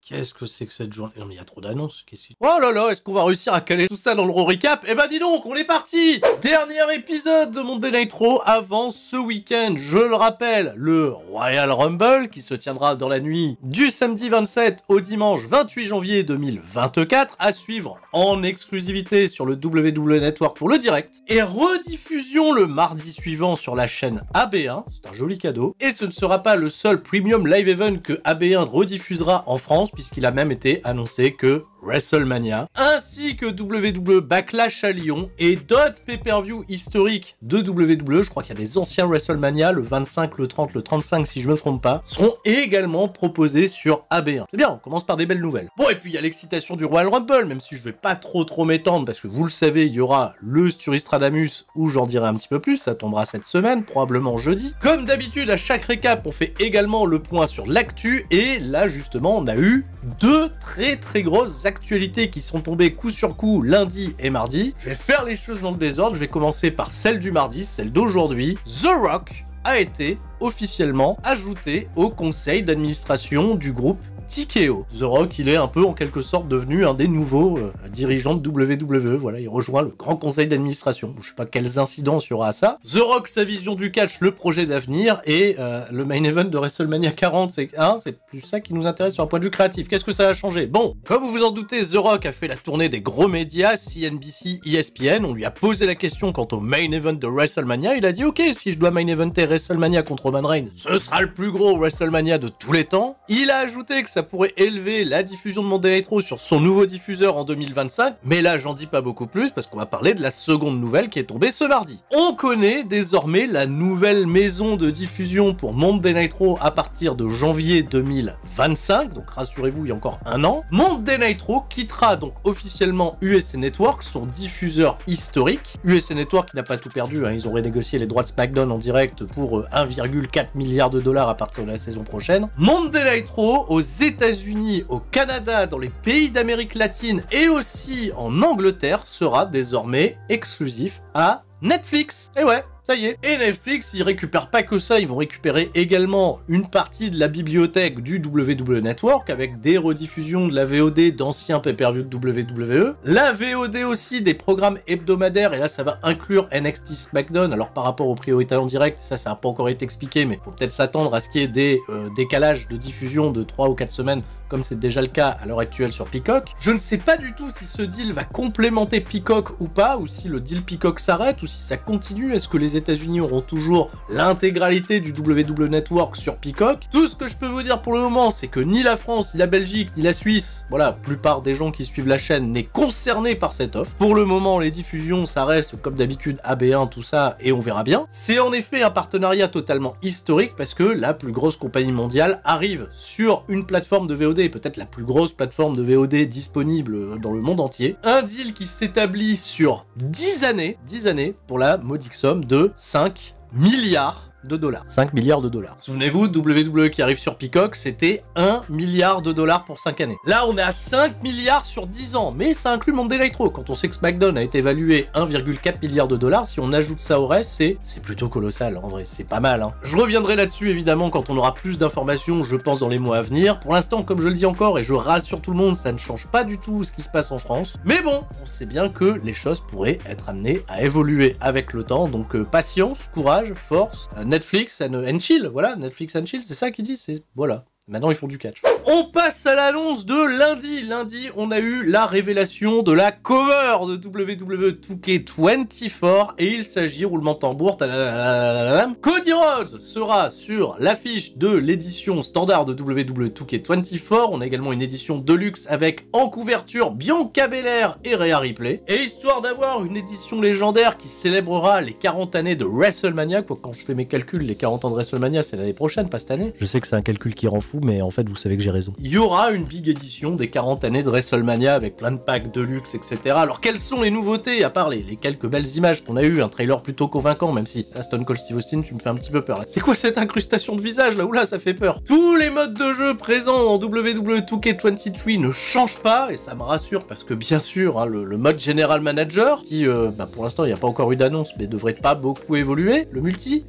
Qu'est-ce que c'est que cette journée? Non mais il y a trop d'annonces. Oh là là, est-ce qu'on va réussir à caler tout ça dans le recap? Eh ben dis donc, on est parti! Dernier épisode de Monday Nitro avant ce week-end. Je le rappelle, le Royal Rumble qui se tiendra dans la nuit du samedi 27 au dimanche 28 janvier 2024 à suivre en exclusivité sur le WWE Network pour le direct et rediffusion le mardi suivant sur la chaîne AB1. C'est un joli cadeau. Et ce ne sera pas le seul premium live event que AB1 rediffusera en France, puisqu'il a même été annoncé que WrestleMania, ainsi que WWE Backlash à Lyon et d'autres pay-per-view historiques de WWE, je crois qu'il y a des anciens WrestleMania, le 25, le 30, le 35 si je me trompe pas, seront également proposés sur AB1. C'est bien, on commence par des belles nouvelles. Bon, et puis il y a l'excitation du Royal Rumble, même si je vais pas trop m'étendre, parce que vous le savez, il y aura le Sturistradamus, où j'en dirai un petit peu plus, ça tombera cette semaine, probablement jeudi. Comme d'habitude, à chaque récap, on fait également le point sur l'actu, et là justement, on a eu deux très grosses actualités qui sont tombées coup sur coup lundi et mardi. Je vais faire les choses dans le désordre, je vais commencer par celle du mardi, celle d'aujourd'hui. The Rock a été officiellement ajouté au conseil d'administration du groupe TKO. The Rock, il est un peu en quelque sorte devenu un des nouveaux dirigeants de WWE. Voilà, il rejoint le grand conseil d'administration. Je sais pas quelles incidences il y aura à ça. The Rock, sa vision du catch, le projet d'avenir et le main event de WrestleMania 40, c'est plus ça qui nous intéresse sur un point de vue créatif. Qu'est-ce que ça a changé? Bon, comme vous vous en doutez, The Rock a fait la tournée des gros médias, CNBC, ESPN. On lui a posé la question quant au main event de WrestleMania. Il a dit ok, si je dois main eventer WrestleMania contre Roman Reigns, ce sera le plus gros WrestleMania de tous les temps. Il a ajouté que ça pourrait élever la diffusion de Monday Nitro sur son nouveau diffuseur en 2025, mais là j'en dis pas beaucoup plus parce qu'on va parler de la seconde nouvelle qui est tombée ce mardi. On connaît désormais la nouvelle maison de diffusion pour Monday Nitro à partir de janvier 2025, donc rassurez-vous, il y a encore un an. Monday Nitro quittera donc officiellement USA Network, son diffuseur historique. USA Network qui n'a pas tout perdu, hein, ils ont renégocié les droits de SmackDown en direct pour 1,4 milliard de dollars à partir de la saison prochaine. Monday Nitro aux États-Unis, au Canada, dans les pays d'Amérique latine et aussi en Angleterre sera désormais exclusif à Netflix. Et ouais, ça y est. Et Netflix, ils récupèrent pas que ça, ils vont récupérer également une partie de la bibliothèque du WWE Network avec des rediffusions de la VOD d'anciens pay-per-view de WWE. La VOD aussi des programmes hebdomadaires, et là ça va inclure NXT SmackDown. Alors par rapport aux priorités en direct, ça n'a pas encore été expliqué, mais faut peut-être s'attendre à ce qu'il y ait des décalages de diffusion de 3 ou 4 semaines, comme c'est déjà le cas à l'heure actuelle sur Peacock. Je ne sais pas du tout si ce deal va complémenter Peacock ou pas, ou si le deal Peacock s'arrête, ou si ça continue. Est-ce que les États-Unis auront toujours l'intégralité du WWE Network sur Peacock? Tout ce que je peux vous dire pour le moment, c'est que ni la France, ni la Belgique, ni la Suisse, voilà, la plupart des gens qui suivent la chaîne n'est concerné par cette offre. Pour le moment, les diffusions, ça reste comme d'habitude AB1, tout ça, et on verra bien. C'est en effet un partenariat totalement historique parce que la plus grosse compagnie mondiale arrive sur une plateforme de VOD, peut-être la plus grosse plateforme de VOD disponible dans le monde entier. Un deal qui s'établit sur 10 années pour la modique somme de 5 milliards de dollars. 5 milliards de dollars. Souvenez-vous, WWE qui arrive sur Peacock, c'était 1 milliard de dollars pour 5 années. Là, on est à 5 milliards sur 10 ans, mais ça inclut Monday Nitro. Quand on sait que SmackDown a été évalué 1,4 milliard de dollars, si on ajoute ça au reste, c'est plutôt colossal, en vrai, c'est pas mal, hein. Je reviendrai là-dessus, évidemment, quand on aura plus d'informations, je pense, dans les mois à venir. Pour l'instant, comme je le dis encore, et je rassure tout le monde, ça ne change pas du tout ce qui se passe en France. Mais bon, on sait bien que les choses pourraient être amenées à évoluer avec le temps, donc patience, courage, force, Netflix and chill, voilà, Netflix and chill, c'est ça qu'ils disent, c'est voilà. Maintenant, ils font du catch. On passe à l'annonce de lundi. Lundi, on a eu la révélation de la cover de WWE 2K24 et il s'agit, roulement de tambour, Cody Rhodes sera sur l'affiche de l'édition standard de WWE 2K24. On a également une édition deluxe avec en couverture Bianca Belair et Rhea Ripley. Et histoire d'avoir une édition légendaire qui célébrera les 40 années de WrestleMania, quand je fais mes calculs, les 40 ans de WrestleMania, c'est l'année prochaine, pas cette année. Je sais que c'est un calcul qui rend fou, mais en fait, vous savez que j'ai raison. Il y aura une big édition des 40 années de WrestleMania avec plein de packs de luxe, etc. Alors, quelles sont les nouveautés, à part les quelques belles images qu'on a eu, un trailer plutôt convaincant, même si là, Stone Cold Steve Austin, tu me fais un petit peu peur. C'est quoi cette incrustation de visage, là? Oula, ça fait peur. Tous les modes de jeu présents en WWE 2K23 ne changent pas, et ça me rassure, parce que bien sûr, hein, le mode General Manager, qui, pour l'instant, il n'y a pas encore eu d'annonce, mais devrait pas beaucoup évoluer. Le multi,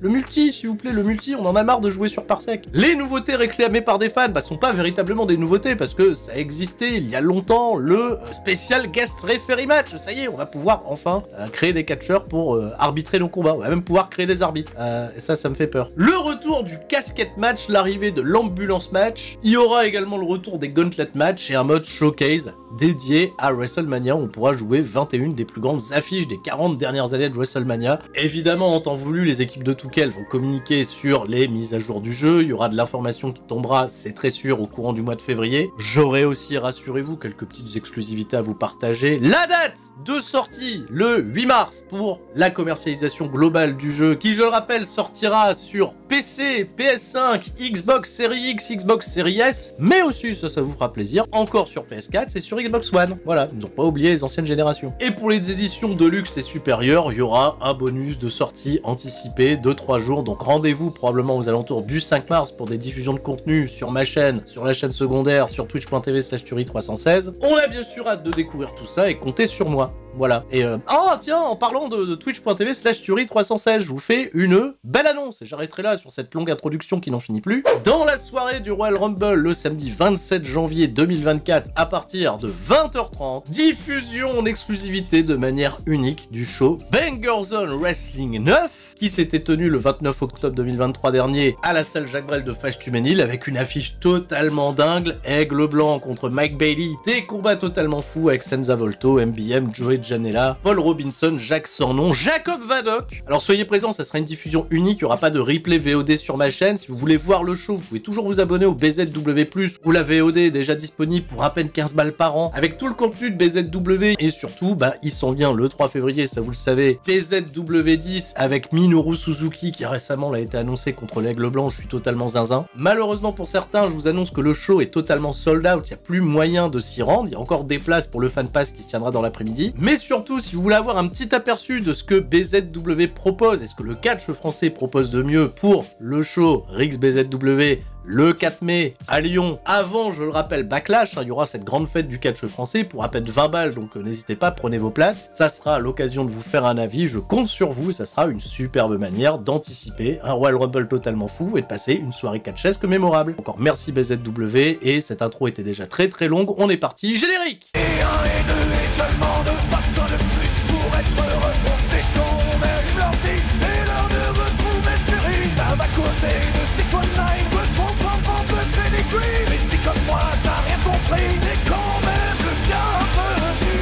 s'il vous plaît, le multi, on en a marre de jouer sur Parsec. Les nouveautés réclamées par plupart des fans sont pas véritablement des nouveautés parce que ça existait il y a longtemps, le spécial guest referee match. Ça y est, on va pouvoir enfin créer des catcheurs pour arbitrer nos combats. On va même pouvoir créer des arbitres. Et ça me fait peur. Le retour du casquette match, l'arrivée de l'ambulance match. Il y aura également le retour des gauntlet match et un mode showcase dédié à WrestleMania où on pourra jouer 21 des plus grandes affiches des 40 dernières années de WrestleMania. Évidemment, en temps voulu, les équipes de 2K vont communiquer sur les mises à jour du jeu. Il y aura de l'information qui tombera, c'est très sûr, au courant du mois de février. J'aurai aussi, rassurez-vous, quelques petites exclusivités à vous partager. La date de sortie, le 8 mars, pour la commercialisation globale du jeu, qui, je le rappelle, sortira sur PC, PS5, Xbox Series X, Xbox Series S, mais aussi, ça vous fera plaisir, encore sur PS4, c'est sur Xbox One. Voilà, ils n'ont pas oublié les anciennes générations. Et pour les éditions Deluxe et supérieures, il y aura un bonus de sortie anticipé de 3 jours, donc rendez-vous probablement aux alentours du 5 mars pour des diffusions de contenu sur ma chaîne, sur la chaîne secondaire, sur twitch.tv/Turi316. On a bien sûr hâte de découvrir tout ça et comptez sur moi. Voilà. Et oh tiens, en parlant de twitch.tv/Turi316, je vous fais une belle annonce. Et j'arrêterai là sur cette longue introduction qui n'en finit plus. Dans la soirée du Royal Rumble, le samedi 27 janvier 2024, à partir de 20h30, diffusion en exclusivité de manière unique du show Banger Zone Wrestling 9, qui s'était tenu le 29 octobre 2023 dernier à la salle Jacques Brel de Fâche-Tuménil, avec une affiche totalement dingue, Aigle Blanc contre Mike Bailey, des combats totalement fous avec Senza Volto, MBM, Joey Janela, Paul Robinson, Jacques Sornon, Jacob Vadok. Alors soyez présents, ça sera une diffusion unique, il n'y aura pas de replay VOD sur ma chaîne. Si vous voulez voir le show, vous pouvez toujours vous abonner au BZW+, où la VOD est déjà disponible pour à peine 15 balles par an, avec tout le contenu de BZW, et surtout, il s'en vient le 3 février, ça vous le savez, BZW10 avec Minoru Suzuki, qui récemment a été annoncé contre l'Aigle Blanc. Je suis totalement zinzin. Malheureusement pour certains, je vous annonce que le show est totalement sold out, il n'y a plus moyen de s'y rendre, il y a encore des places pour le fan pass qui se tiendra dans l'après-midi, mais surtout, si vous voulez avoir un petit aperçu de ce que BZW propose et ce que le catch français propose de mieux pour le show Rix BZW le 4 mai à Lyon, avant, je le rappelle, Backlash, il y aura cette grande fête du catch français pour à peine 20 balles, donc n'hésitez pas, prenez vos places. Ça sera l'occasion de vous faire un avis, je compte sur vous, ça sera une superbe manière d'anticiper un Royal Rumble totalement fou et de passer une soirée catchesque mémorable. Encore merci BZW, et cette intro était déjà très très longue, on est parti, générique! Et un et deux et seulement deux, pas besoin de plus pour être heureux. On se détend, on allume l'ordi, c'est l'heure de retrouver Spirit. Ça va causer de 619, de son pom de pedigree. Mais si comme moi t'as rien compris, t'es quand même le bienvenu.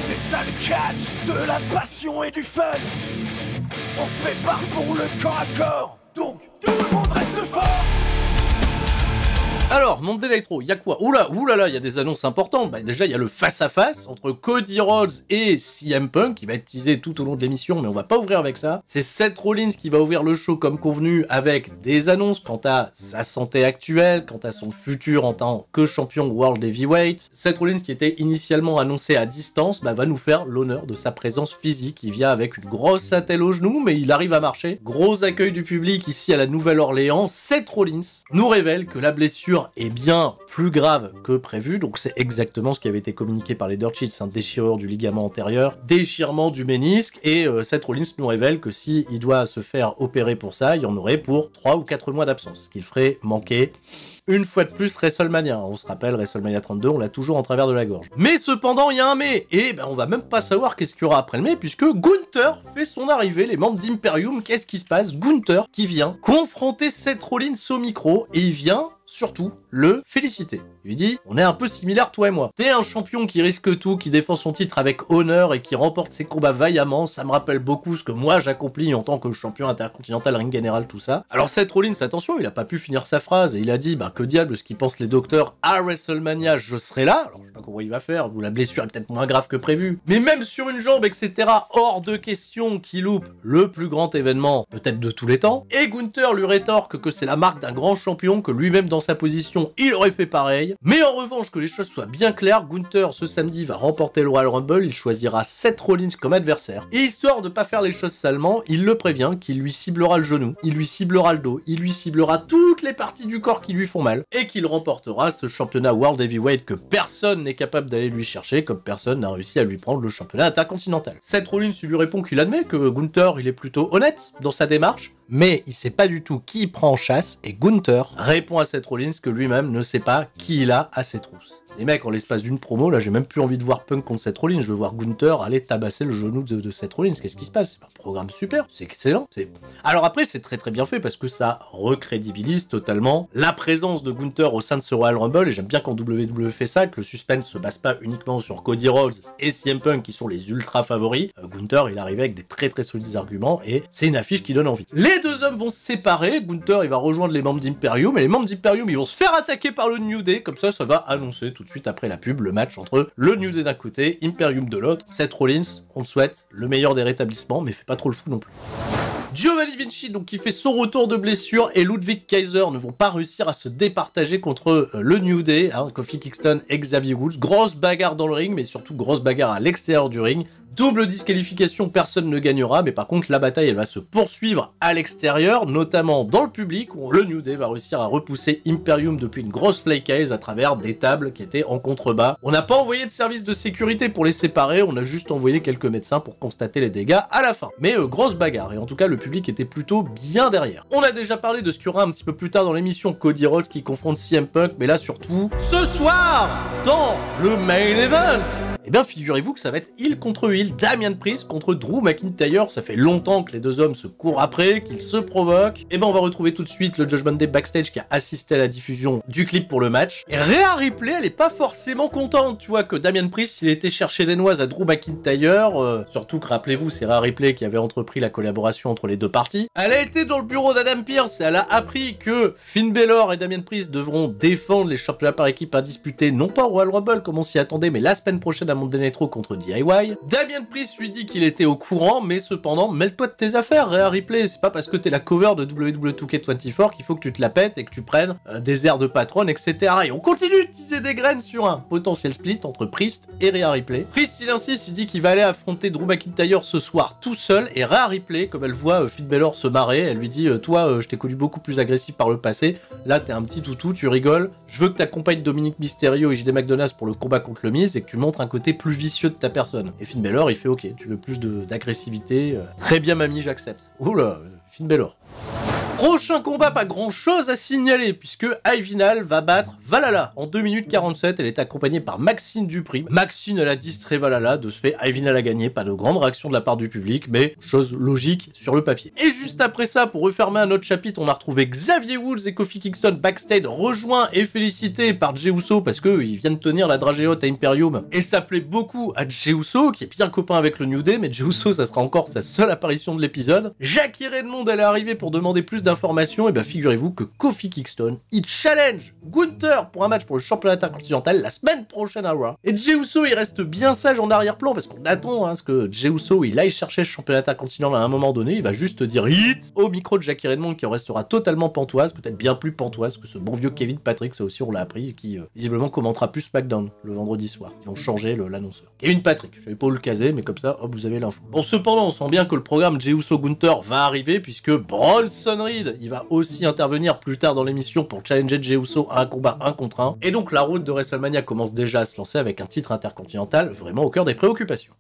C'est ça le catch, de la passion et du fun. On se prépare pour le corps à corps, donc tout le monde reste fort. Alors, monde d'électro, il y a quoi? Oulala, il y a des annonces importantes. Déjà, il y a le face-à-face entre Cody Rhodes et CM Punk, qui va être teasé tout au long de l'émission, mais on va pas ouvrir avec ça. C'est Seth Rollins qui va ouvrir le show comme convenu, avec des annonces quant à sa santé actuelle, quant à son futur en tant que champion World Heavyweight. Seth Rollins, qui était initialement annoncé à distance, va nous faire l'honneur de sa présence physique. Il vient avec une grosse attelle au genou, mais il arrive à marcher. Gros accueil du public ici à la Nouvelle-Orléans. Seth Rollins nous révèle que la blessure est bien plus grave que prévu, donc c'est exactement ce qui avait été communiqué par les Dirt Sheets, déchirure du ligament antérieur, déchirement du ménisque, et Seth Rollins nous révèle que si il doit se faire opérer pour ça, il y en aurait pour 3 ou 4 mois d'absence, ce qu'il ferait manquer une fois de plus WrestleMania. On se rappelle, WrestleMania 32, on l'a toujours en travers de la gorge. Mais cependant, il y a un mais, et on va même pas savoir qu'est-ce qu'il y aura après le mais, puisque Gunther fait son arrivée, les membres d'Imperium. Qu'est-ce qui se passe? Gunther qui vient confronter Seth Rollins au micro, et il vient surtout le féliciter. Il lui dit, on est un peu similaires toi et moi. T'es un champion qui risque tout, qui défend son titre avec honneur et qui remporte ses combats vaillamment. Ça me rappelle beaucoup ce que moi j'accomplis en tant que champion intercontinental, ring général, tout ça. Alors Seth Rollins, attention, il a pas pu finir sa phrase et il a dit, que diable, ce qu'ils pensent les docteurs, à WrestleMania, je serai là. Alors je sais pas comment il va faire, où la blessure est peut-être moins grave que prévu. Mais même sur une jambe, etc., hors de question qu'il loupe le plus grand événement, peut-être de tous les temps. Et Gunther lui rétorque que c'est la marque d'un grand champion, que lui-même dans sa position, il aurait fait pareil. Mais en revanche, que les choses soient bien claires, Gunther ce samedi va remporter le Royal Rumble, il choisira Seth Rollins comme adversaire. Et histoire de pas faire les choses salement, il le prévient qu'il lui ciblera le genou, il lui ciblera le dos, il lui ciblera toutes les parties du corps qui lui font mal, et qu'il remportera ce championnat World Heavyweight que personne n'est capable d'aller lui chercher, comme personne n'a réussi à lui prendre le championnat intercontinental. Seth Rollins lui répond qu'il admet que Gunther il est plutôt honnête dans sa démarche, mais il sait pas du tout qui il prend en chasse, et Gunther répond à Seth Rollins que lui-même ne sait pas qui il a à ses trousses. Les mecs, en l'espace d'une promo, là, j'ai même plus envie de voir Punk contre Seth Rollins, je veux voir Gunther aller tabasser le genou de Seth Rollins. Qu'est-ce qui se passe? C'est un programme super, c'est excellent. Alors après, c'est très très bien fait parce que ça recrédibilise totalement la présence de Gunther au sein de ce Royal Rumble, et j'aime bien quand WWE fait ça, que le suspense se base pas uniquement sur Cody Rhodes et CM Punk qui sont les ultra favoris. Gunther, il arrive avec des très très solides arguments et c'est une affiche qui donne envie. Les deux hommes vont se séparer, Gunther il va rejoindre les membres d'Imperium, et les membres d'Imperium ils vont se faire attaquer par le New Day, comme ça va annoncer tout de suite après la pub le match entre le New Day d'un côté, Imperium de l'autre. Seth Rollins, on te souhaite le meilleur des rétablissements, mais fais pas trop le fou non plus. Giovanni Vinci, donc qui fait son retour de blessure, et Ludwig Kaiser ne vont pas réussir à se départager contre le New Day, Kofi Kingston et Xavier Woods. Grosse bagarre dans le ring, mais surtout grosse bagarre à l'extérieur du ring. Double disqualification, personne ne gagnera, mais par contre la bataille elle va se poursuivre à l'extérieur, notamment dans le public, où le New Day va réussir à repousser Imperium depuis une grosse fly case à travers des tables qui étaient en contrebas. On n'a pas envoyé de service de sécurité pour les séparer, on a juste envoyé quelques médecins pour constater les dégâts à la fin. Mais grosse bagarre, et en tout cas le public était plutôt bien derrière. On a déjà parlé de ce qu'il y aura un petit peu plus tard dans l'émission, Cody Rhodes qui confronte CM Punk, mais là surtout, ce soir, dans le main event, eh bien, figurez-vous que ça va être heel contre heel, Damian Priest contre Drew McIntyre. Ça fait longtemps que les deux hommes se courent après, qu'ils se provoquent. Et ben, on va retrouver tout de suite le Judgment Day backstage qui a assisté à la diffusion du clip pour le match. Et Rhea Ripley, elle est pas forcément contente, tu vois, que Damian Priest, il était chercher des noises à Drew McIntyre. Surtout que, rappelez-vous, c'est Rhea Ripley qui avait entrepris la collaboration entre les deux parties. Elle a été dans le bureau d'Adam Pearce et elle a appris que Finn Balor et Damian Priest devront défendre les championnats par équipe à disputer, non pas au Royal Rumble comme on s'y attendait, mais la semaine prochaine à Monday Night Raw contre DIY. Damien Priest lui dit qu'il était au courant, mais cependant, mêle-toi de tes affaires, Rhea Ripley, c'est pas parce que t'es la cover de WWE 2K24 qu'il faut que tu te la pètes et que tu prennes des airs de patronne, etc. Et on continue de teaser des graines sur un potentiel split entre Priest et Rhea Ripley. Priest, il insiste, il dit qu'il va aller affronter Drew McIntyre ce soir tout seul, et Rhea Ripley, comme elle voit Finn Balor se marrer, elle lui dit toi, je t'ai connu beaucoup plus agressif par le passé, là t'es un petit toutou, tu rigoles, je veux que t'accompagnes Dominic Mysterio et JD McDonagh pour le combat contre le Miz et que tu montres un côté plus vicieux de ta personne. Et Finn Balor, il fait ok, tu veux plus d'agressivité, très bien mamie, j'accepte. Oula, Finn Balor. Prochain combat, pas grand chose à signaler, puisque Ivinal va battre Valhalla en 2 minutes 47. Elle est accompagnée par Maxine Dupri. Maxine, elle a distrait Valhalla, de ce fait, Ivinal a gagné. Pas de grande réaction de la part du public, mais chose logique sur le papier. Et juste après ça, pour refermer un autre chapitre, on a retrouvé Xavier Woods et Kofi Kingston backstage, rejoints et félicités par Jey Uso, parce qu'ils viennent tenir la dragée haute à Imperium. Et ça plaît beaucoup à Jey Uso, qui est bien copain avec le New Day, mais Jey Uso, ça sera encore sa seule apparition de l'épisode. Jackie Redmond, elle est arrivée pour demander plus d'informations, et bien figurez-vous que Kofi Kingston, il challenge Gunther pour un match pour le championnat intercontinental la semaine prochaine à Raw. Et Jey Uso, il reste bien sage en arrière-plan, parce qu'on attend ce que Jey Uso, il aille chercher le championnat intercontinental à un moment donné, il va juste dire hit au micro de Jackie Redmond, qui en restera totalement pantoise, peut-être bien plus pantoise que ce bon vieux Kevin Patrick, ça aussi on l'a appris, et qui visiblement commentera plus SmackDown le vendredi soir. Ils vont changer l'annonceur. Kevin Patrick, je savais pas où le caser, mais comme ça, hop, vous avez l'info. Bon, cependant, on sent bien que le programme Jey Uso Gunther va arriver, puisque Bronson Reed, il va aussi intervenir plus tard dans l'émission pour challenger Jey Uso à un combat 1 contre 1. Et donc la route de WrestleMania commence déjà à se lancer avec un titre intercontinental vraiment au cœur des préoccupations.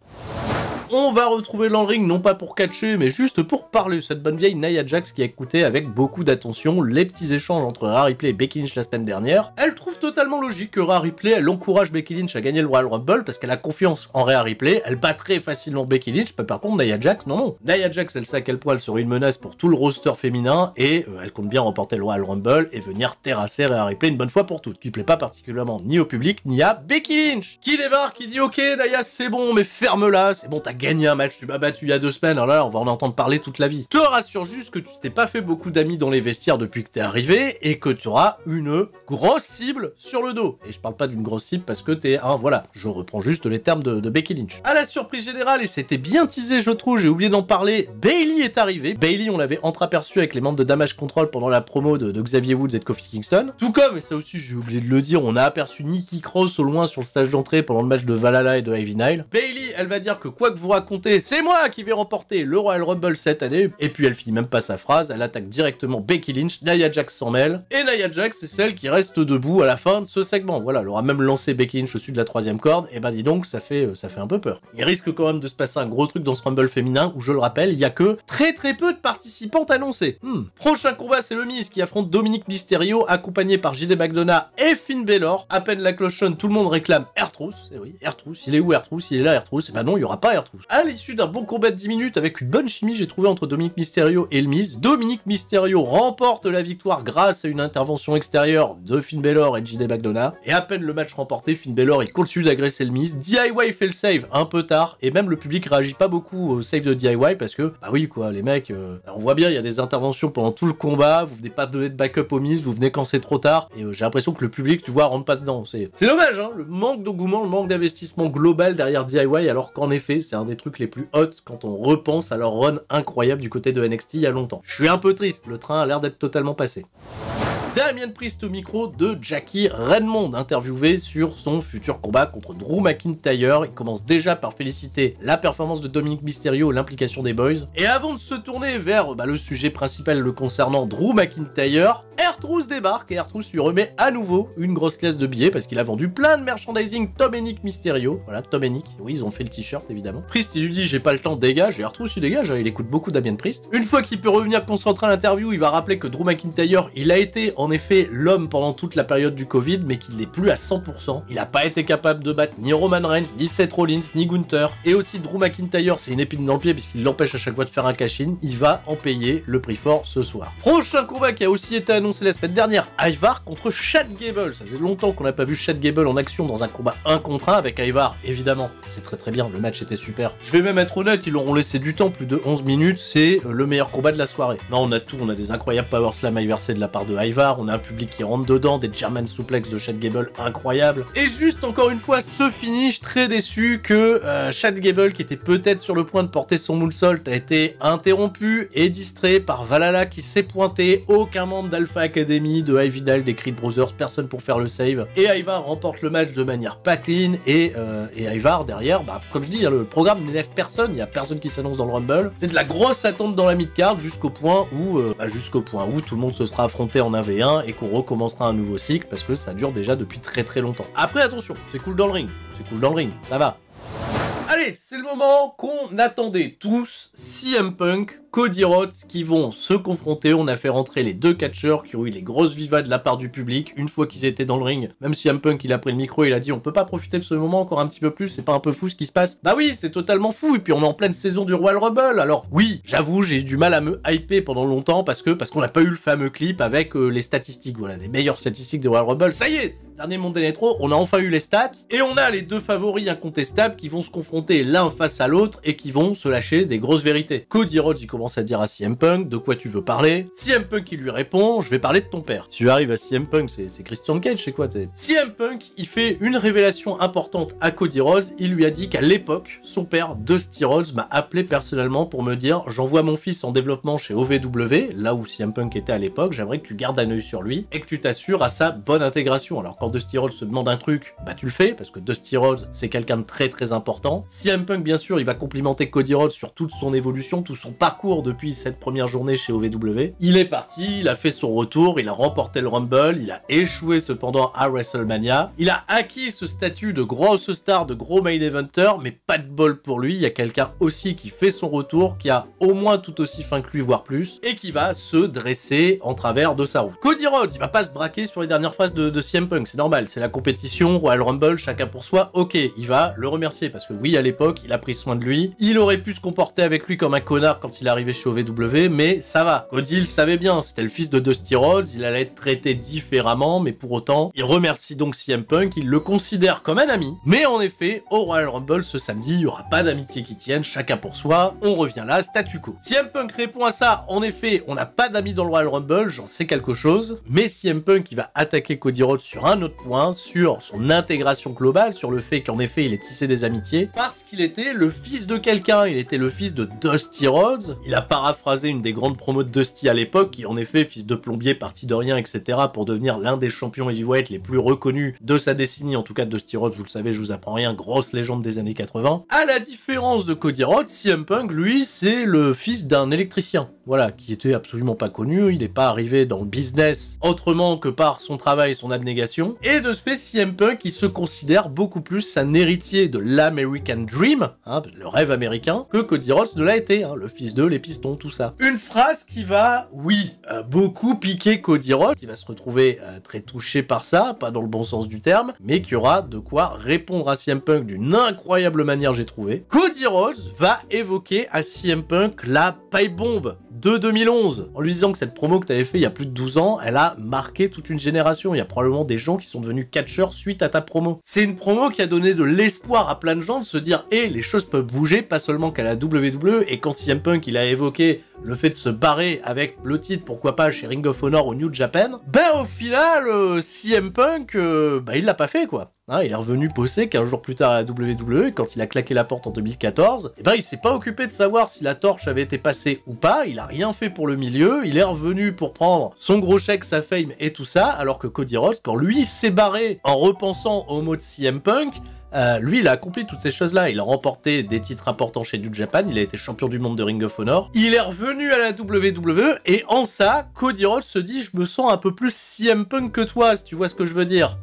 On va retrouver dans le ring, non pas pour catcher, mais juste pour parler, cette bonne vieille Nia Jax qui a écouté avec beaucoup d'attention les petits échanges entre Rhea Ripley et Becky Lynch la semaine dernière. Elle trouve totalement logique que Rhea Ripley, elle encourage Becky Lynch à gagner le Royal Rumble parce qu'elle a confiance en Rhea Ripley, elle bat très facilement Becky Lynch, mais par contre Nia Jax, non. Nia Jax, elle sait à quel point elle serait une menace pour tout le roster féminin, et elle compte bien remporter le Royal Rumble et venir terrasser Rhea Ripley une bonne fois pour toutes, qui plaît pas particulièrement ni au public, ni à Becky Lynch, qui débarque, qui dit ok Nia, c'est bon, mais ferme-la, c'est bon, t'as gagné un match, tu m'as battu il y a 2 semaines, alors là on va en entendre parler toute la vie. Je te rassure juste que tu t'es pas fait beaucoup d'amis dans les vestiaires depuis que t'es arrivé, et que tu auras une grosse cible sur le dos. Et je parle pas d'une grosse cible parce que t'es voilà, je reprends juste les termes de Becky Lynch. À la surprise générale, et c'était bien teasé je trouve, j'ai oublié d'en parler, Bayley est arrivée. Bayley, on l'avait entreaperçu avec les membres de Damage Control pendant la promo de Xavier Woods et de Kofi Kingston. Tout comme, et ça aussi j'ai oublié de le dire, on a aperçu Nikki Cross au loin sur le stage d'entrée pendant le match de Valhalla et de Ivy Nile. Bayley, elle va dire que quoi que vous vous raconter, c'est moi qui vais remporter le Royal Rumble cette année. Et puis elle finit même pas sa phrase, elle attaque directement Becky Lynch, Nia Jax s'en mêle, et Nia Jax c'est celle qui reste debout à la fin de ce segment. Voilà, elle aura même lancé Becky Lynch au-dessus de la 3e corde, et ben dis donc, ça fait un peu peur. Il risque quand même de se passer un gros truc dans ce Rumble féminin, où je le rappelle, il y a que très peu de participantes annoncées. Prochain combat, c'est le Miz qui affronte Dominic Mysterio, accompagné par JD McDonough et Finn Balor. À peine la cloche sonne, tout le monde réclame R-Truth. Et oui, R-Truth, il est où R-Truth? Il est là R-Truth. Et ben non, il y aura pas R-Truth. À l'issue d'un bon combat de 10 minutes, avec une bonne chimie, j'ai trouvé entre Dominic Mysterio et le Miz, Dominic Mysterio remporte la victoire grâce à une intervention extérieure de Finn Balor et JD McDonough. Et à peine le match remporté, Finn Balor il continue d'agresser le Miz. DIY fait le save un peu tard, et même le public réagit pas beaucoup au save de DIY parce que, bah oui quoi, les mecs, on voit bien, il y a des interventions pendant tout le combat, vous venez pas donner de backup au Miz, vous venez quand c'est trop tard, et j'ai l'impression que le public, tu vois, rentre pas dedans. C'est dommage, hein, le manque d'engouement, le manque d'investissement global derrière DIY, alors qu'en effet, c'est un des trucs les plus hot quand on repense à leur run incroyable du côté de NXT il y a longtemps. Je suis un peu triste, le train a l'air d'être totalement passé. Damien Priest au micro de Jackie Redmond, interviewé sur son futur combat contre Drew McIntyre. Il commence déjà par féliciter la performance de Dominic Mysterio et l'implication des Boys. Et avant de se tourner vers le sujet principal le concernant, Drew McIntyre, R-Truth débarque et R-Truth lui remet à nouveau une grosse caisse de billets parce qu'il a vendu plein de merchandising Tom et Nick Mysterio. Voilà, Tom et Nick, oui, ils ont fait le t-shirt évidemment. Priest il lui dit j'ai pas le temps, dégage, et R-Truth il dégage, il écoute beaucoup Damien Priest. Une fois qu'il peut revenir concentrer à l'interview, il va rappeler que Drew McIntyre, il a été en effet l'homme pendant toute la période du Covid, mais qu'il n'est plus à 100%. Il n'a pas été capable de battre ni Roman Reigns, ni Seth Rollins, ni Gunther. Et aussi Drew McIntyre, c'est une épine dans le pied puisqu'il l'empêche à chaque fois de faire un cash-in. Il va en payer le prix fort ce soir. Prochain combat qui a aussi été annoncé la semaine dernière, Ivar contre Chad Gable. Ça faisait longtemps qu'on n'a pas vu Chad Gable en action dans un combat 1 contre 1 avec Ivar, évidemment. C'est très bien, le match était super. Je vais même être honnête, ils l'auront laissé du temps, plus de 11 minutes, c'est le meilleur combat de la soirée. Non, on a tout, on a des incroyables power slam inversés de la part de Ivar, on a un public qui rentre dedans, des German suplex de Chad Gable incroyables. Et juste encore une fois, ce finish, très déçu que Chad Gable, qui était peut-être sur le point de porter son moonsault, a été interrompu et distrait par Valhalla qui s'est pointé, aucun membre d'Alpha Academy, de High Vidal, des Creed Brothers, personne pour faire le save. Et Ivar remporte le match de manière pas clean, et Ivar derrière, comme je dis, le programme n'élève personne, il n'y a personne qui s'annonce dans le Rumble. C'est de la grosse attente dans la mid-card jusqu'au point où tout le monde se sera affronté en 1v1 et qu'on recommencera un nouveau cycle parce que ça dure déjà depuis très longtemps. Après attention, c'est cool dans le ring, ça va. Allez, c'est le moment qu'on attendait tous, CM Punk, Cody Rhodes qui vont se confronter. On a fait rentrer les deux catcheurs qui ont eu les grosses vivas de la part du public une fois qu'ils étaient dans le ring. Même si CM Punk il a pris le micro, il a dit on peut pas profiter de ce moment encore un petit peu plus, c'est pas un peu fou ce qui se passe? Bah oui, c'est totalement fou, et puis on est en pleine saison du Royal Rumble. Alors oui, j'avoue, j'ai eu du mal à me hyper pendant longtemps parce qu'on n'a pas eu le fameux clip avec les statistiques, voilà, les meilleures statistiques du Royal Rumble. Ça y est, dernier Monday Night Raw, on a enfin eu les stats, et on a les deux favoris incontestables qui vont se confronter l'un face à l'autre et qui vont se lâcher des grosses vérités. Cody Rhodes, il commence à dire à CM Punk de quoi tu veux parler. CM Punk, il lui répond, je vais parler de ton père. Si tu arrives à CM Punk, c'est Christian Cage, c'est quoi? CM Punk, il fait une révélation importante à Cody Rhodes. Il lui a dit qu'à l'époque, son père, Dusty Rhodes, m'a appelé personnellement pour me dire, j'envoie mon fils en développement chez OVW, là où CM Punk était à l'époque, j'aimerais que tu gardes un œil sur lui et que tu t'assures à sa bonne intégration. Alors quand Dusty Rhodes se demande un truc, bah tu le fais, parce que Dusty Rhodes, c'est quelqu'un de très important. CM Punk, bien sûr, il va complimenter Cody Rhodes sur toute son évolution, tout son parcours depuis cette première journée chez OVW. Il est parti, il a fait son retour, il a remporté le Rumble, il a échoué cependant à WrestleMania. Il a acquis ce statut de grosse star, de gros main eventer, mais pas de bol pour lui, il y a quelqu'un aussi qui fait son retour, qui a au moins tout aussi fin que lui, voire plus, et qui va se dresser en travers de sa route. Cody Rhodes, il va pas se braquer sur les dernières phrases de CM Punk, c'est normal, c'est la compétition, Royal Rumble, chacun pour soi, ok, il va le remercier, parce que oui, à l'époque, il a pris soin de lui, il aurait pu se comporter avec lui comme un connard quand il est arrivé chez OVW, mais ça va. Cody, il savait bien, c'était le fils de Dusty Rhodes, il allait être traité différemment, mais pour autant, il remercie donc CM Punk, il le considère comme un ami, mais en effet, au Royal Rumble ce samedi, il n'y aura pas d'amitié qui tienne, chacun pour soi, on revient là, statu quo. CM Punk répond à ça, en effet, on n'a pas d'amis dans le Royal Rumble, j'en sais quelque chose, mais CM Punk, il va attaquer Cody Rhodes sur un autre point, sur son intégration globale, sur le fait qu'en effet, il ait tissé des amitiés, parce qu'il était le fils de quelqu'un, il était le fils de Dusty Rhodes, Il a paraphrasé une des grandes promos de Dusty à l'époque, qui en effet, fils de plombier, parti de rien, etc., pour devenir l'un des champions heavyweight les plus reconnus de sa décennie, en tout cas Dusty Rhodes, vous le savez, je vous apprends rien, grosse légende des années 80. À la différence de Cody Rhodes, CM Punk, lui, c'est le fils d'un électricien, voilà, qui était absolument pas connu, il n'est pas arrivé dans le business autrement que par son travail et son abnégation, et de ce fait, CM Punk, il se considère beaucoup plus un héritier de l'American Dream, hein, le rêve américain, que Cody Rhodes ne l'a été, hein, le fils d'eux, les pistons, tout ça. Une phrase qui va, oui, beaucoup piquer Cody Rhodes, qui va se retrouver très touché par ça, pas dans le bon sens du terme, mais qui aura de quoi répondre à CM Punk d'une incroyable manière, j'ai trouvé. Cody Rhodes va évoquer à CM Punk la pipe bombe de 2011, en lui disant que cette promo que tu avais fait il y a plus de 12 ans, elle a marqué toute une génération. Il y a probablement des gens qui sont devenus catcheurs suite à ta promo. C'est une promo qui a donné de l'espoir à plein de gens de se dire « Eh, les choses peuvent bouger, pas seulement qu'à la WWE », et quand CM Punk il a évoqué le fait de se barrer avec le titre, pourquoi pas, chez Ring of Honor au New Japan, ben au final, CM Punk, il l'a pas fait, quoi. Hein, il est revenu bosser 15 jours plus tard à la WWE, et quand il a claqué la porte en 2014, il s'est pas occupé de savoir si la torche avait été passée ou pas, il a rien fait pour le milieu, il est revenu pour prendre son gros chèque, sa fame et tout ça, alors que Cody Rhodes, quand lui s'est barré en repensant au mot de CM Punk, lui, il a accompli toutes ces choses-là. Il a remporté des titres importants chez New Japan. Il a été champion du monde de Ring of Honor. Il est revenu à la WWE. Et en ça, Cody Rhodes se dit, je me sens un peu plus CM Punk que toi, si tu vois ce que je veux dire.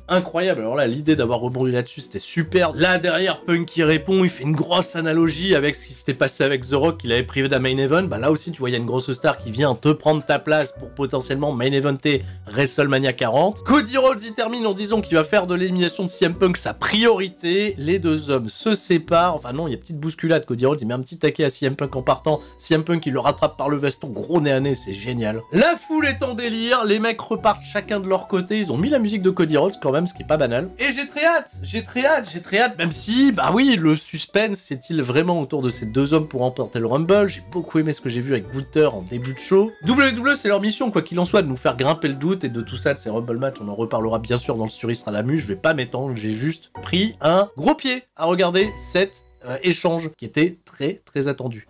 Incroyable. Alors là, l'idée d'avoir rebondi là-dessus, c'était super. Là, derrière, Punk qui répond, il fait une grosse analogie avec ce qui s'était passé avec The Rock, qu'il avait privé d'un main event. Bah là aussi, tu vois, il y a une grosse star qui vient te prendre ta place pour potentiellement main eventer WrestleMania 40. Cody Rhodes y termine en disant qu'il va faire de l'élimination de CM Punk sa priorité. Les deux hommes se séparent. Enfin non, il y a petite bousculade. Cody Rhodes, il met un petit taquet à CM Punk en partant. CM Punk, il le rattrape par le veston, gros nez à nez, c'est génial. La foule est en délire. Les mecs repartent chacun de leur côté. Ils ont mis la musique de Cody Rhodes quand même, ce qui est pas banal. Et j'ai très hâte, même si, bah oui, le suspense c'est-il vraiment autour de ces deux hommes pour remporter le Rumble. J'ai beaucoup aimé ce que j'ai vu avec Gunther en début de show. WWE, c'est leur mission, quoi qu'il en soit, de nous faire grimper le doute, et de tout ça, de ces Rumble matchs, on en reparlera bien sûr dans le Sur Stradamus. Je vais pas m'étendre, j'ai juste pris un gros pied à regarder cet échange qui était très attendu.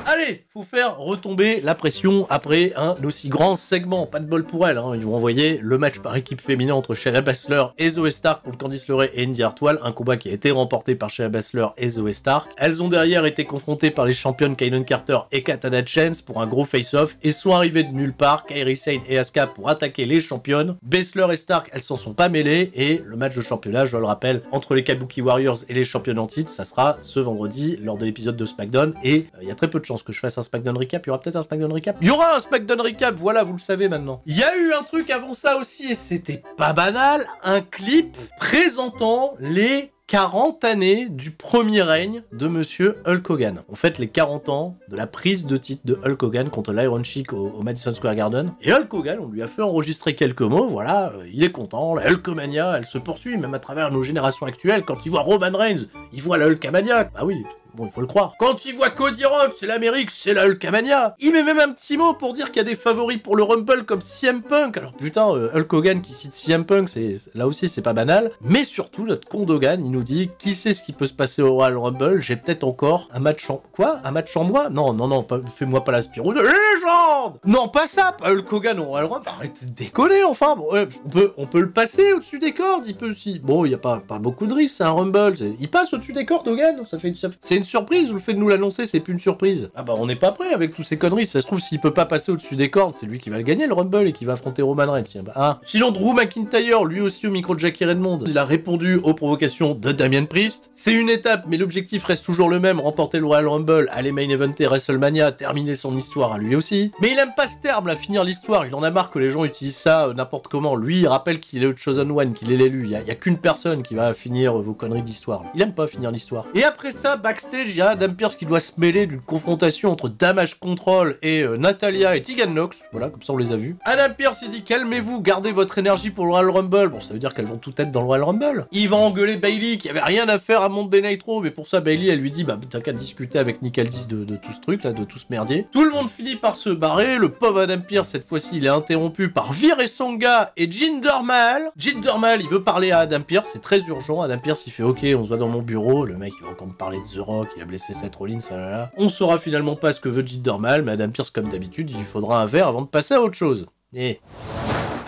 Allez, faut faire retomber la pression après un aussi grand segment. Pas de bol pour elle, hein. Ils vont envoyer le match par équipe féminin entre Shayna Baszler et Zoey Stark contre Candice LeRae et Indy Hartwell. Un combat qui a été remporté par Shayna Baszler et Zoey Stark. Elles ont derrière été confrontées par les championnes Kaylin Carter et Katana Chance pour un gros face-off et sont arrivées de nulle part, Kairi Sane et Asuka pour attaquer les championnes. Baszler et Stark, elles s'en sont pas mêlées et le match de championnat, je le rappelle, entre les Kabuki Warriors et les championnes en titre, ça sera ce vendredi lors de l'épisode de SmackDown et il y a très peu de chances que je fasse un SmackDown Recap. Il y aura peut-être un SmackDown Recap. Il y aura un SmackDown Recap, voilà, vous le savez maintenant. Il y a eu un truc avant ça aussi, et c'était pas banal, un clip présentant les 40 années du premier règne de Monsieur Hulk Hogan. En fait, les 40 ans de la prise de titre de Hulk Hogan contre l'Iron Sheik au Madison Square Garden. Et Hulk Hogan, on lui a fait enregistrer quelques mots, voilà, il est content, la Hulkamania, elle se poursuit, même à travers nos générations actuelles. Quand il voit Roman Reigns, il voit la Hulkamania. Ah oui, bon, il faut le croire. Quand il voit Cody Rhodes, c'est l'Amérique, c'est la Hulkamania. Il met même un petit mot pour dire qu'il y a des favoris pour le Rumble comme CM Punk. Alors putain, Hulk Hogan qui cite CM Punk, là aussi c'est pas banal. Mais surtout, notre con Hogan, il nous dit, qui sait ce qui peut se passer au Royal Rumble, j'ai peut-être encore un match en... Quoi? Un match en moi? Non, fais-moi pas la Spirou de légende. Non, pas ça, pas Hulk Hogan au Royal Rumble. Arrêtez de déconner, enfin. Bon, on peut le passer au-dessus des cordes, il peut aussi. Bon, il y a pas beaucoup de risques, c'est un Rumble. Il passe au-dessus des cordes, Hogan. C'est une surprise, ou le fait de nous l'annoncer, c'est plus une surprise? Ah bah on n'est pas prêt avec tous ces conneries, ça se trouve s'il peut pas passer au-dessus des cordes, c'est lui qui va le gagner le Rumble et qui va affronter Roman Reigns. Tiens, bah, ah. Sinon Drew McIntyre, lui aussi au micro de Jackie Redmond, il a répondu aux provocations de Damien Priest. C'est une étape, mais l'objectif reste toujours le même, remporter le Royal Rumble, aller main eventer WrestleMania, terminer son histoire à lui aussi. Mais il aime pas ce terme, là, finir l'histoire, il en a marre que les gens utilisent ça n'importe comment. Lui, il rappelle qu'il est le Chosen One, qu'il est l'élu, il y a qu'une personne qui va finir vos conneries d'histoire. Il aime pas finir l'histoire. Et après ça, backstage, il y a Adam Pearce qui doit se mêler d'une confrontation entre Damage Control et Natalia et Tegan Nox. Voilà, comme ça on les a vus. Adam Pearce il dit calmez-vous, gardez votre énergie pour le Royal Rumble. Bon, ça veut dire qu'elles vont toutes être dans le Royal Rumble. Il va engueuler Bayley qui avait rien à faire à Monday Nitro, mais pour ça Bayley elle lui dit bah t'as qu'à discuter avec Nick Aldis de tout ce truc là, de tout ce merdier. Tout le monde finit par se barrer. Le pauvre Adam Pearce cette fois-ci il est interrompu par Veer Sangha et Jinder Mahal. Jinder Mahal il veut parler à Adam Pearce, c'est très urgent. Adam Pearce il fait ok on se va dans mon bureau. Le mec il va encore me parler de The Rock. qu'il a blessé Seth Rollins, ça là. On saura finalement pas ce que veut Jinder Mahal, mais Adam Pearce, comme d'habitude, il lui faudra un verre avant de passer à autre chose. Et...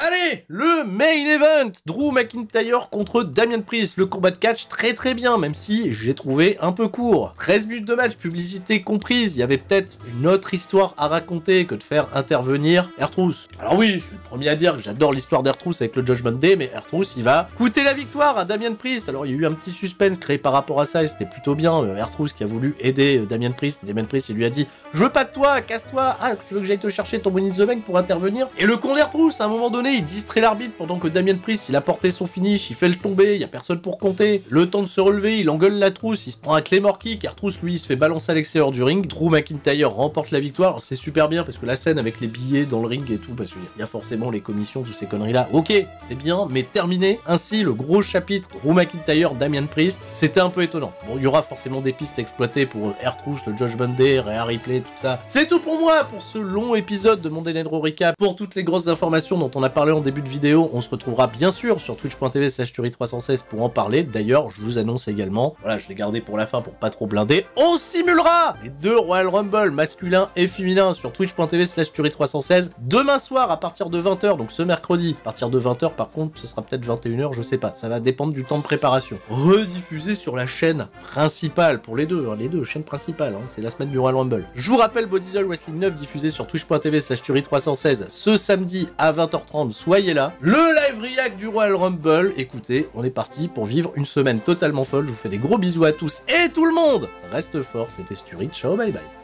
Allez, le main event, Drew McIntyre contre Damian Priest. Le combat de catch très bien, même si j'ai trouvé un peu court. 13 minutes de match, publicité comprise. Il y avait peut-être une autre histoire à raconter que de faire intervenir R-Truth. Alors oui, je suis le premier à dire que j'adore l'histoire d'R-Truth avec le Judgment Day, mais R-Truth, il va coûter la victoire à Damian Priest. Alors il y a eu un petit suspense créé par rapport à ça, et c'était plutôt bien. R-Truth qui a voulu aider Damian Priest. Damian Priest, il lui a dit « Je veux pas de toi, casse-toi. Ah, tu veux que j'aille te chercher ton Money in the Bank pour intervenir ?» Et le con d'R-Truth, à un moment donné, il distrait l'arbitre pendant que Damian Priest il a porté son finish, il fait le tomber, il y a personne pour compter. Le temps de se relever, il engueule la trousse, il se prend un Claymore Kick, R-Truth lui il se fait balancer à l'extérieur du ring. Drew McIntyre remporte la victoire. C'est super bien parce que la scène avec les billets dans le ring et tout, parce qu'il y a forcément les commissions, toutes ces conneries là. Ok, c'est bien, mais terminé. Ainsi, le gros chapitre Drew McIntyre, Damian Priest, c'était un peu étonnant. Bon, il y aura forcément des pistes exploitées pour R-Truth, le Judgment Day, Rhea Ripley, tout ça. C'est tout pour moi pour ce long épisode de Monday Night Raw Recap. Pour toutes les grosses informations dont on a parlé en début de vidéo, on se retrouvera bien sûr sur twitch.tv/Tuerie316 pour en parler. D'ailleurs, je vous annonce également, voilà, je l'ai gardé pour la fin pour pas trop blinder, on simulera les 2 Royal Rumble masculin et féminin sur twitch.tv/Tuerie316 demain soir à partir de 20h, donc ce mercredi. À partir de 20h, par contre, ce sera peut-être 21h, je sais pas, ça va dépendre du temps de préparation. Rediffusé sur la chaîne principale pour les deux chaînes principales, hein, c'est la semaine du Royal Rumble. Je vous rappelle Bodyzone Wrestling 9 diffusé sur twitch.tv/Tuerie316 ce samedi à 20h30, soyez là. Le live react du Royal Rumble, écoutez, on est parti pour vivre une semaine totalement folle. Je vous fais des gros bisous à tous et tout le monde. Reste fort, c'était Sturie, ciao, bye bye.